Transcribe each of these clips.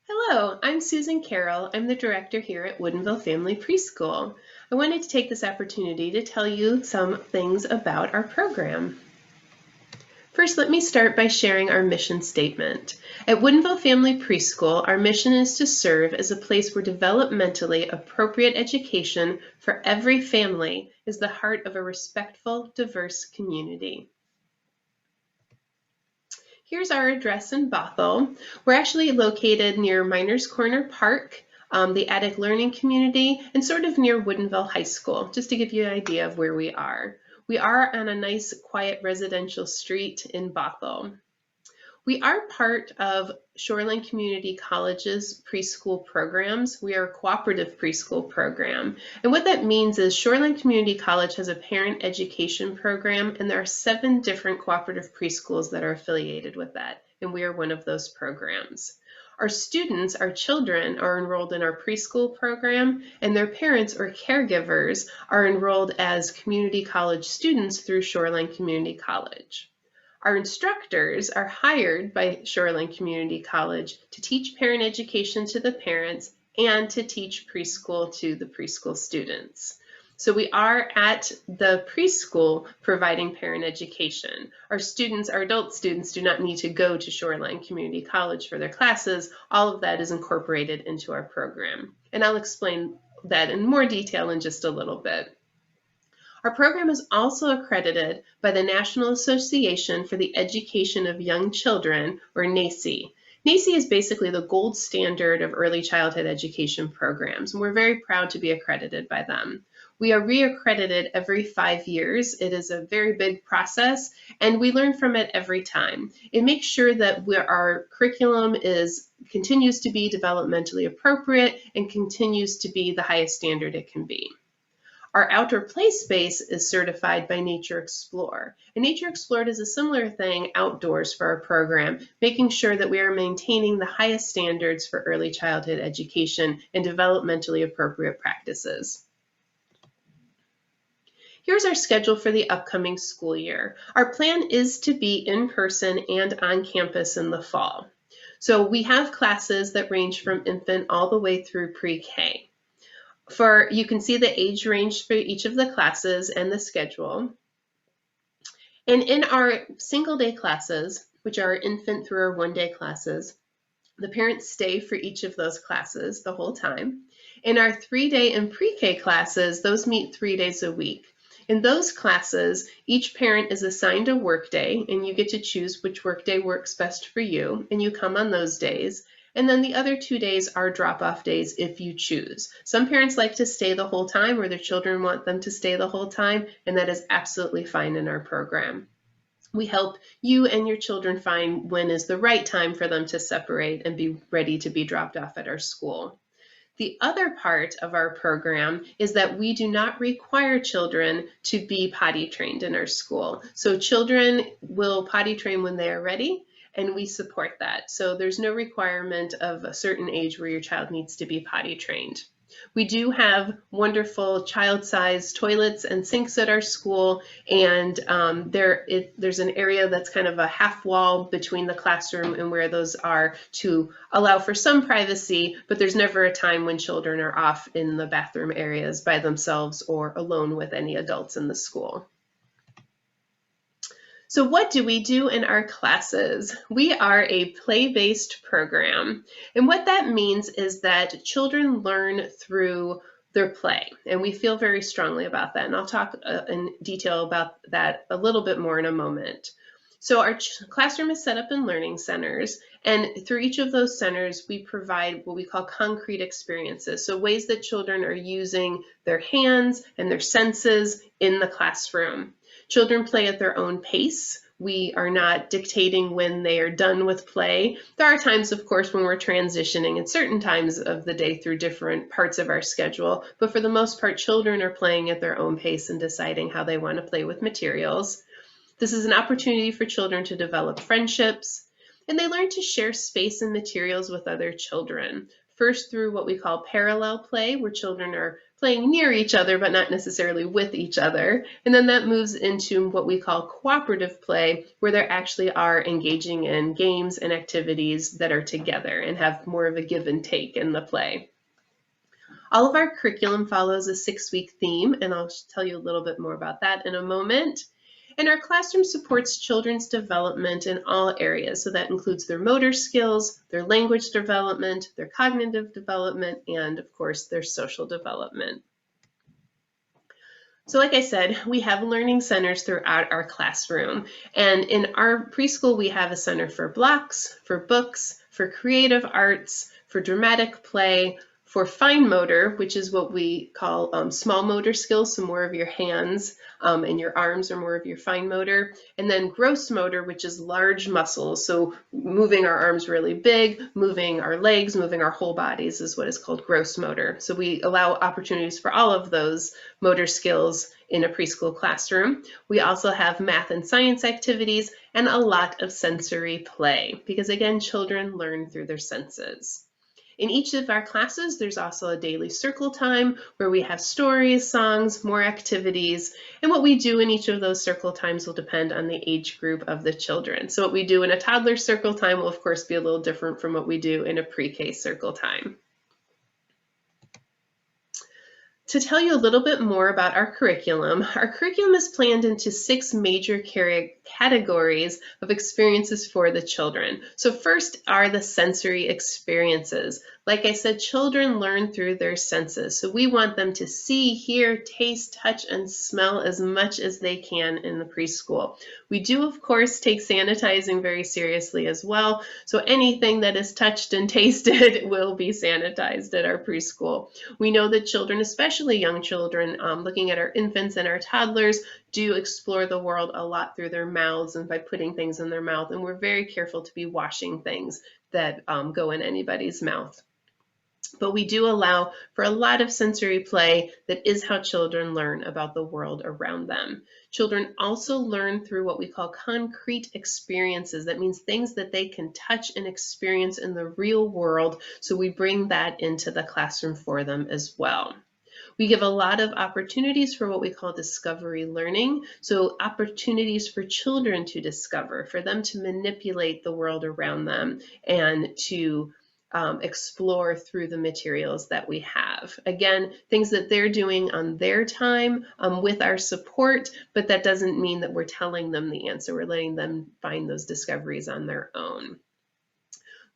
Hello, I'm Susan Carroll. I'm the director here at Woodinville Family Preschool. I wanted to take this opportunity to tell you some things about our program. First, let me start by sharing our mission statement. At Woodinville Family Preschool, our mission is to serve as a place where developmentally appropriate education for every family is the heart of a respectful, diverse community. Here's our address in Bothell. We're actually located near Miners Corner Park, the Attic Learning Community, and sort of near Woodinville High School, just to give you an idea of where we are. We are on a nice, quiet residential street in Bothell. We are part of Shoreline Community College's preschool programs. We are a cooperative preschool program. And what that means is Shoreline Community College has a parent education program, and there are 7 different cooperative preschools that are affiliated with that, and we are one of those programs. Our students, our children, are enrolled in our preschool program, and their parents or caregivers are enrolled as community college students through Shoreline Community College. Our instructors are hired by Shoreline Community College to teach parent education to the parents and to teach preschool to the preschool students. So we are at the preschool providing parent education. Our students, our adult students, do not need to go to Shoreline Community College for their classes. All of that is incorporated into our program. And I'll explain that in more detail in just a little bit. Our program is also accredited by the National Association for the Education of Young Children, or NAEYC. NAEYC is basically the gold standard of early childhood education programs, and we're very proud to be accredited by them. We are reaccredited every 5 years. It is a very big process, and we learn from it every time. It makes sure that our curriculum continues to be developmentally appropriate and continues to be the highest standard it can be. Our outdoor play space is certified by Nature Explore. And Nature Explore does a similar thing outdoors for our program, making sure that we are maintaining the highest standards for early childhood education and developmentally appropriate practices. Here's our schedule for the upcoming school year. Our plan is to be in person and on campus in the fall. So we have classes that range from infant all the way through pre-K. You can see the age range for each of the classes and the schedule. And in our single day classes, which are infant through our 1-day classes, the parents stay for each of those classes the whole time. In our 3-day and pre-K classes, those meet 3 days a week. In those classes, each parent is assigned a work day, and you get to choose which work day works best for you, and you come on those days. And then the other 2 days are drop-off days if you choose. Some parents like to stay the whole time, or their children want them to stay the whole time, and that is absolutely fine in our program. We help you and your children find when is the right time for them to separate and be ready to be dropped off at our school. The other part of our program is that we do not require children to be potty trained in our school. So children will potty train when they are ready, and we support that. So there's no requirement of a certain age where your child needs to be potty trained. We do have wonderful child-sized toilets and sinks at our school, and there's an area that's kind of a half wall between the classroom and where those are to allow for some privacy, but there's never a time when children are off in the bathroom areas by themselves or alone with any adults in the school. So what do we do in our classes? We are a play-based program, and what that means is that children learn through their play, and we feel very strongly about that, and I'll talk in detail about that a little bit more in a moment. So our classroom is set up in learning centers, and through each of those centers we provide what we call concrete experiences, so ways that children are using their hands and their senses in the classroom. Children play at their own pace. We are not dictating when they are done with play. There are times, of course, when we're transitioning at certain times of the day through different parts of our schedule, but for the most part, children are playing at their own pace and deciding how they want to play with materials. This is an opportunity for children to develop friendships, and they learn to share space and materials with other children. First through what we call parallel play, where children are playing near each other, but not necessarily with each other. And then that moves into what we call cooperative play, where they actually are engaging in games and activities that are together and have more of a give and take in the play. All of our curriculum follows a 6-week theme, and I'll tell you a little bit more about that in a moment. And our classroom supports children's development in all areas. So that includes their motor skills, their language development, their cognitive development, and of course, their social development. So like I said, we have learning centers throughout our classroom. And in our preschool, we have a center for blocks, for books, for creative arts, for dramatic play, for fine motor, which is what we call small motor skills, so more of your hands and your arms are more of your fine motor. And then gross motor, which is large muscles, so moving our arms really big, moving our legs, moving our whole bodies is what is called gross motor. So we allow opportunities for all of those motor skills in a preschool classroom. We also have math and science activities and a lot of sensory play because, again, children learn through their senses. In each of our classes, there's also a daily circle time where we have stories, songs, more activities, and what we do in each of those circle times will depend on the age group of the children. So what we do in a toddler circle time will, of course, be a little different from what we do in a pre-K circle time. To tell you a little bit more about our curriculum is planned into 6 major categories of experiences for the children. So first are the sensory experiences. Like I said, children learn through their senses. So we want them to see, hear, taste, touch, and smell as much as they can in the preschool. We do, of course, take sanitizing very seriously as well. So anything that is touched and tasted will be sanitized at our preschool. We know that children, especially young children, looking at our infants and our toddlers, do explore the world a lot through their mouths and by putting things in their mouth. And we're very careful to be washing things that go in anybody's mouth. But we do allow for a lot of sensory play that is how children learn about the world around them. Children also learn through what we call concrete experiences. That means things that they can touch and experience in the real world. So we bring that into the classroom for them as well. We give a lot of opportunities for what we call discovery learning. So opportunities for children to discover, for them to manipulate the world around them and to explore through the materials that we have. Again, things that they're doing on their time with our support, but that doesn't mean that we're telling them the answer. We're letting them find those discoveries on their own.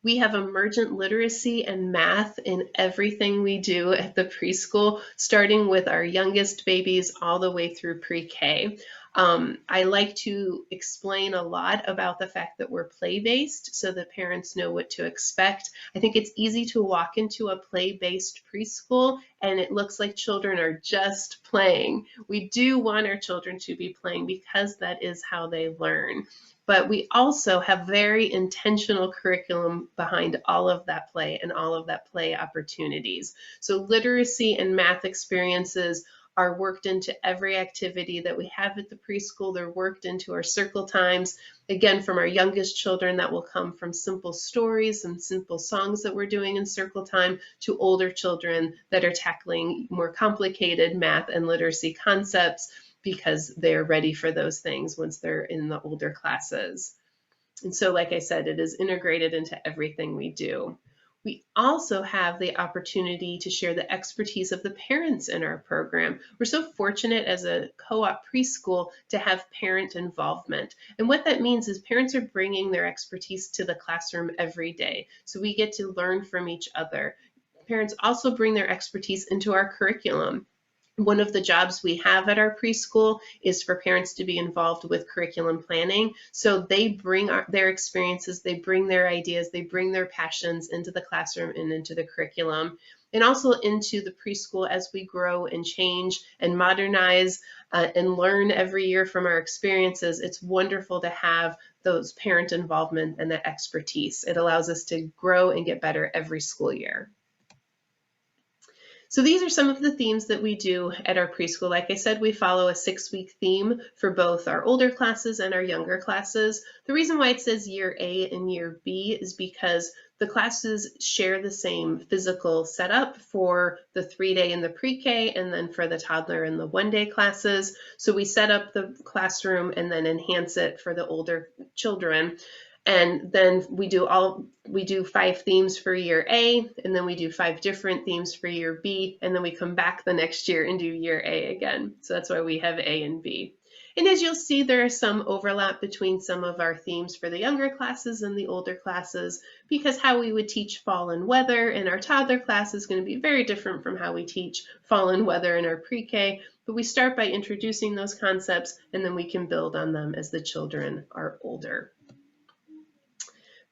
We have emergent literacy and math in everything we do at the preschool, starting with our youngest babies all the way through pre-K. I like to explain a lot about the fact that we're play-based so that parents know what to expect. I think it's easy to walk into a play-based preschool and it looks like children are just playing. We do want our children to be playing because that is how they learn. But we also have very intentional curriculum behind all of that play and all of that play opportunities. So literacy and math experiences are worked into every activity that we have at the preschool. They're worked into our circle times. Again, from our youngest children, that will come from simple stories and simple songs that we're doing in circle time to older children that are tackling more complicated math and literacy concepts because they're ready for those things once they're in the older classes. And so, like I said, it is integrated into everything we do. We also have the opportunity to share the expertise of the parents in our program. We're so fortunate as a co-op preschool to have parent involvement. And what that means is parents are bringing their expertise to the classroom every day. So we get to learn from each other. Parents also bring their expertise into our curriculum. One of the jobs we have at our preschool is for parents to be involved with curriculum planning. So they bring their experiences, they bring their ideas, they bring their passions into the classroom and into the curriculum, and also into the preschool as we grow and change and modernize and learn every year from our experiences. It's wonderful to have those parent involvement and that expertise. It allows us to grow and get better every school year. So these are some of the themes that we do at our preschool. Like I said, we follow a 6-week theme for both our older classes and our younger classes. The reason why it says year A and year B is because the classes share the same physical setup for the 3-day and the pre-K, and then for the toddler and the 1-day classes. So we set up the classroom and then enhance it for the older children. And then we do 5 themes for year A, and then we do 5 different themes for year B, and then we come back the next year and do year A again. So that's why we have A and B. And as you'll see, there is some overlap between some of our themes for the younger classes and the older classes, because how we would teach fall and weather in our toddler class is going to be very different from how we teach fall and weather in our pre-K. But we start by introducing those concepts, and then we can build on them as the children are older.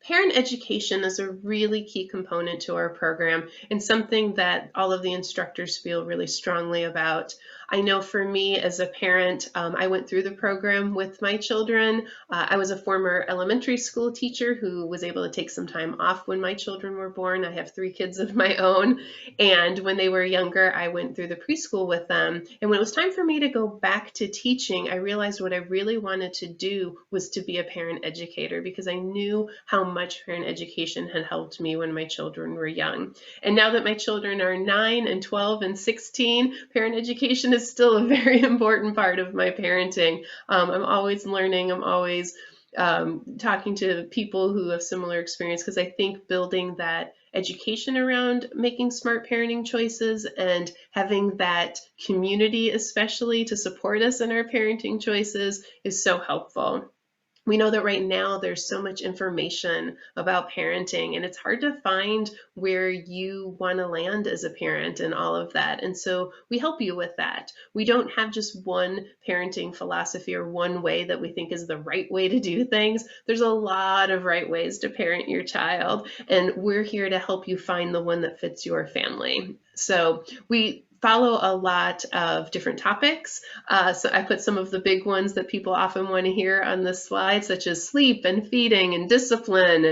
Parent education is a really key component to our program and something that all of the instructors feel really strongly about. I know for me as a parent, I went through the program with my children. I was a former elementary school teacher who was able to take some time off when my children were born. I have 3 kids of my own, and when they were younger, I went through the preschool with them. And when it was time for me to go back to teaching, I realized what I really wanted to do was to be a parent educator, because I knew how much parent education had helped me when my children were young. And now that my children are 9 and 12 and 16, parent education is still a very important part of my parenting. I'm always learning. I'm always talking to people who have similar experience, because I think building that education around making smart parenting choices and having that community especially to support us in our parenting choices is so helpful. We know that right now there's so much information about parenting, and it's hard to find where you want to land as a parent and all of that. And so we help you with that. We don't have just one parenting philosophy or one way that we think is the right way to do things. There's a lot of right ways to parent your child, and we're here to help you find the one that fits your family. So we follow a lot of different topics. So I put some of the big ones that people often want to hear on this slide, such as sleep and feeding and discipline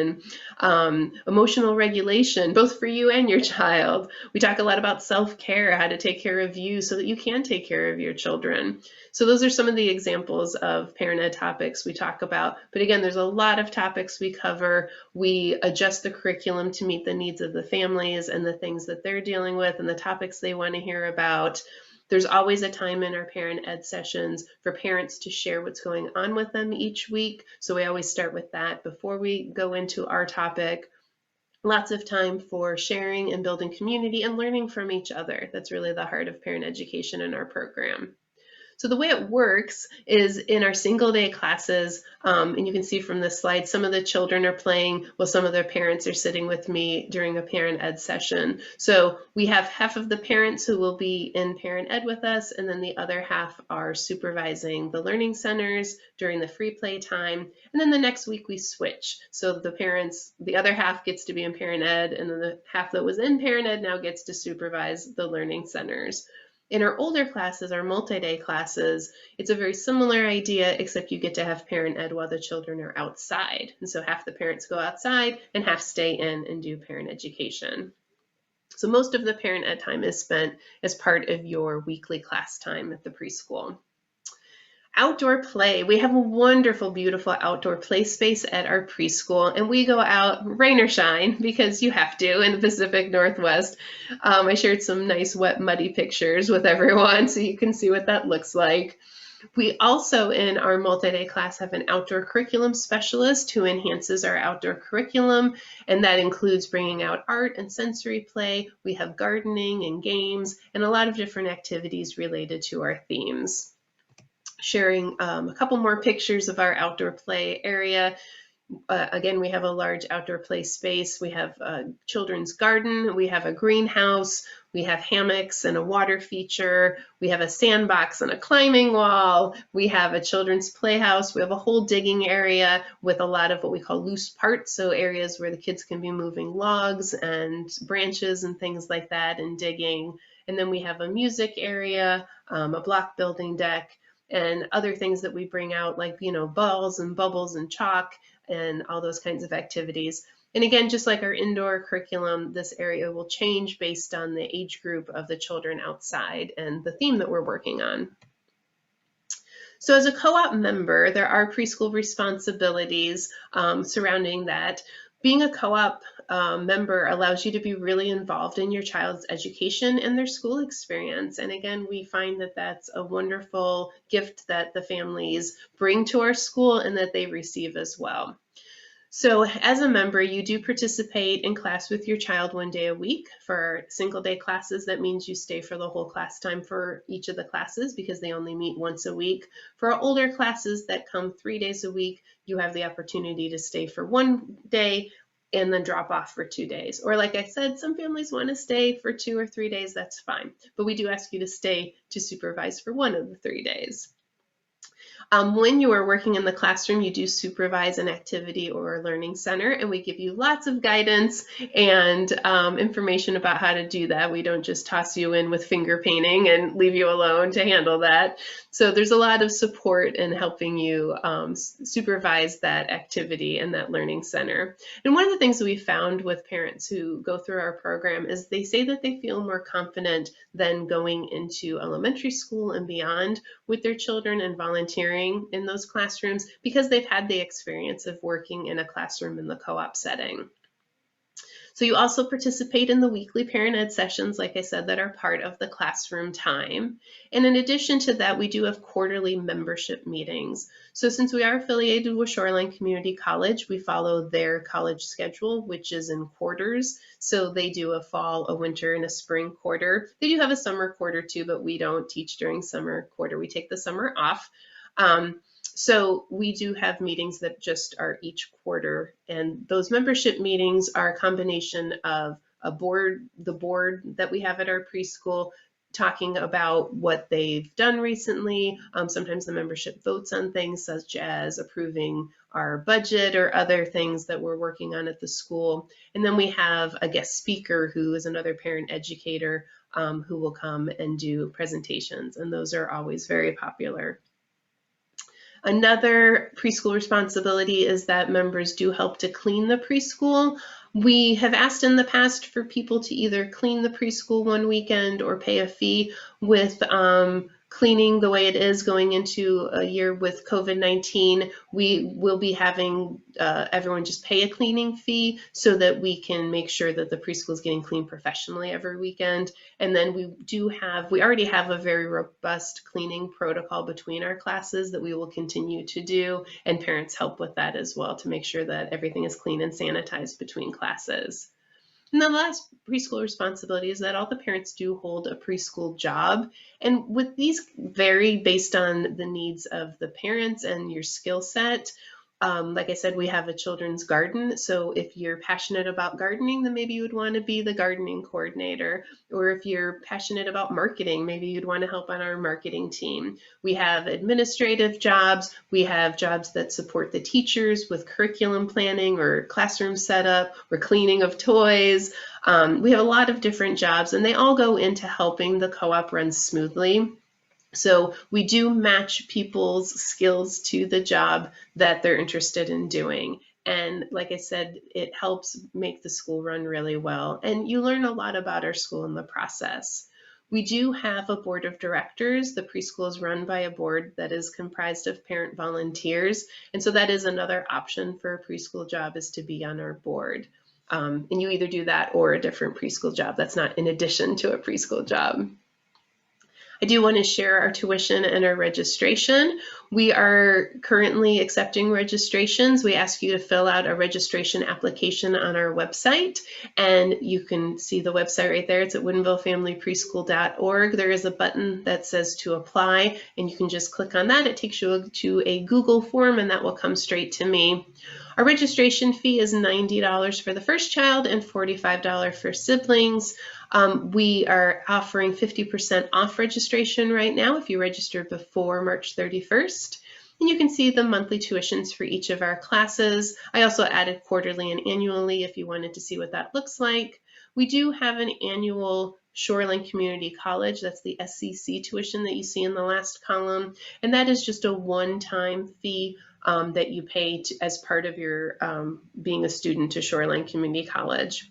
and emotional regulation, both for you and your child. We talk a lot about self-care, how to take care of you so that you can take care of your children. So those are some of the examples of parent ed topics we talk about. But again, there's a lot of topics we cover. We adjust the curriculum to meet the needs of the families and the things that they're dealing with and the topics they want to hear about. There's always a time in our parent ed sessions for parents to share what's going on with them each week. So we always start with that before we go into our topic. Lots of time for sharing and building community and learning from each other. That's really the heart of parent education in our program. So the way it works is in our single day classes, and you can see from this slide, some of the children are playing while some of their parents are sitting with me during a parent ed session. So we have half of the parents who will be in parent ed with us, and then the other half are supervising the learning centers during the free play time. And then the next week we switch. So the other half gets to be in parent ed, and then the half that was in parent ed now gets to supervise the learning centers. In our older classes, our multi-day classes, it's a very similar idea, except you get to have parent ed while the children are outside. And so half the parents go outside and half stay in and do parent education. So most of the parent ed time is spent as part of your weekly class time at the preschool. Outdoor play. We have a wonderful, beautiful outdoor play space at our preschool, and we go out rain or shine because you have to in the Pacific Northwest. I shared some nice wet muddy pictures with everyone so you can see what that looks like. We also in our multi-day class have an outdoor curriculum specialist who enhances our outdoor curriculum, and that includes bringing out art and sensory play. We have gardening and games and a lot of different activities related to our themes. Sharing a couple more pictures of our outdoor play area. Again, we have a large outdoor play space. We have a children's garden. We have a greenhouse. We have hammocks and a water feature. We have a sandbox and a climbing wall. We have a children's playhouse. We have a whole digging area with a lot of what we call loose parts, so areas where the kids can be moving logs and branches and things like that and digging. And then we have a music area, a block building deck, and other things that we bring out like, balls and bubbles and chalk and all those kinds of activities. And again, just like our indoor curriculum, this area will change based on the age group of the children outside and the theme that we're working on. So as a co-op member, there are preschool responsibilities surrounding that. Being a co-op member allows you to be really involved in your child's education and their school experience. And again, we find that that's a wonderful gift that the families bring to our school and that they receive as well. So as a member, you do participate in class with your child 1 day a week. For single day classes, that means you stay for the whole class time for each of the classes because they only meet once a week. For our older classes that come 3 days a week, you have the opportunity to stay for 1 day and then drop off for 2 days. Or like I said, some families want to stay for 2 or 3 days, that's fine. But we do ask you to stay to supervise for 1 of the 3 days. When you are working in the classroom, you do supervise an activity or a learning center, and we give you lots of guidance and information about how to do that. We don't just toss you in with finger painting and leave you alone to handle that. So there's a lot of support in helping you supervise that activity and that learning center. And one of the things that we found with parents who go through our program is they say that they feel more confident than going into elementary school and beyond with their children and volunteering in those classrooms because they've had the experience of working in a classroom in the co-op setting. So you also participate in the weekly parent ed sessions, like I said, that are part of the classroom time. And in addition to that, we do have quarterly membership meetings. So since we are affiliated with Shoreline Community College, we follow their college schedule, which is in quarters. So they do a fall, a winter, and a spring quarter. They do have a summer quarter too, but we don't teach during summer quarter. We take the summer off. So we do have meetings that just are each quarter, and those membership meetings are a combination of the board that we have at our preschool, talking about what they've done recently. Sometimes the membership votes on things such as approving our budget or other things that we're working on at the school. And then we have a guest speaker who is another parent educator who will come and do presentations, and those are always very popular. Another preschool responsibility is that members do help to clean the preschool. We have asked in the past for people to either clean the preschool one weekend or pay a fee. With cleaning the way it is going into a year with COVID-19, we will be having everyone just pay a cleaning fee so that we can make sure that the preschool is getting cleaned professionally every weekend. And then we already have a very robust cleaning protocol between our classes that we will continue to do, and parents help with that as well to make sure that everything is clean and sanitized between classes. And the last preschool responsibility is that all the parents do hold a preschool job. And with these vary based on the needs of the parents and your skill set. Like I said, we have a children's garden. So if you're passionate about gardening, then maybe you would want to be the gardening coordinator. Or if you're passionate about marketing, maybe you'd want to help on our marketing team. We have administrative jobs. We have jobs that support the teachers with curriculum planning or classroom setup or cleaning of toys. We have a lot of different jobs, and they all go into helping the co-op run smoothly. So we do match people's skills to the job that they're interested in doing. And like I said, it helps make the school run really well. And you learn a lot about our school in the process. We do have a board of directors. The preschool is run by a board that is comprised of parent volunteers. And so that is another option for a preschool job, is to be on our board. And you either do that or a different preschool job. That's not in addition to a preschool job. I do want to share our tuition and our registration. We are currently accepting registrations. We ask you to fill out a registration application on our website, and you can see the website right there. It's at woodinvillefamilypreschool.org. There is a button that says to apply, and you can just click on that. It takes you to a Google form, and that will come straight to me. Our registration fee is $90 for the first child and $45 for siblings. We are offering 50% off registration right now if you register before March 31st. And you can see the monthly tuitions for each of our classes. I also added quarterly and annually if you wanted to see what that looks like. We do have an annual Shoreline Community College, that's the SCC tuition that you see in the last column, and that is just a one-time fee that you pay as part of your being a student to Shoreline Community College.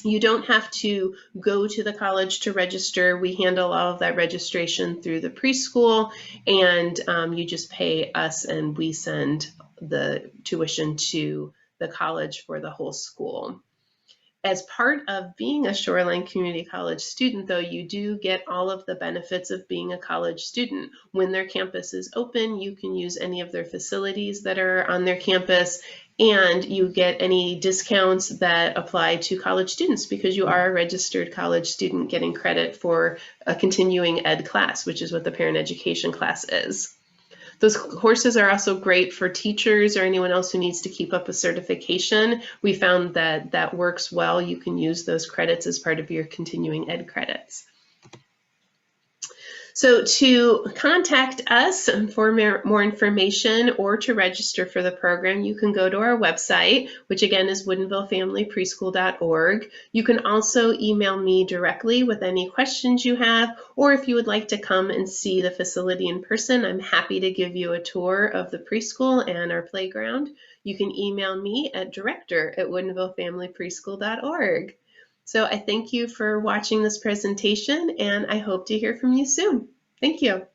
You don't have to go to the college to register. We handle all of that registration through the preschool, and you just pay us and we send the tuition to the college for the whole school. As part of being a Shoreline Community College student, though, you do get all of the benefits of being a college student. When their campus is open, you can use any of their facilities that are on their campus, and you get any discounts that apply to college students because you are a registered college student getting credit for a continuing ed class, which is what the parent education class is. Those courses are also great for teachers or anyone else who needs to keep up a certification. We found that that works well. You can use those credits as part of your continuing ed credits. So to contact us for more information or to register for the program, you can go to our website, which again is woodinvillefamilypreschool.org. You can also email me directly with any questions you have, or if you would like to come and see the facility in person, I'm happy to give you a tour of the preschool and our playground. You can email me at director@woodinvillefamilypreschool.org. So I thank you for watching this presentation, and I hope to hear from you soon. Thank you.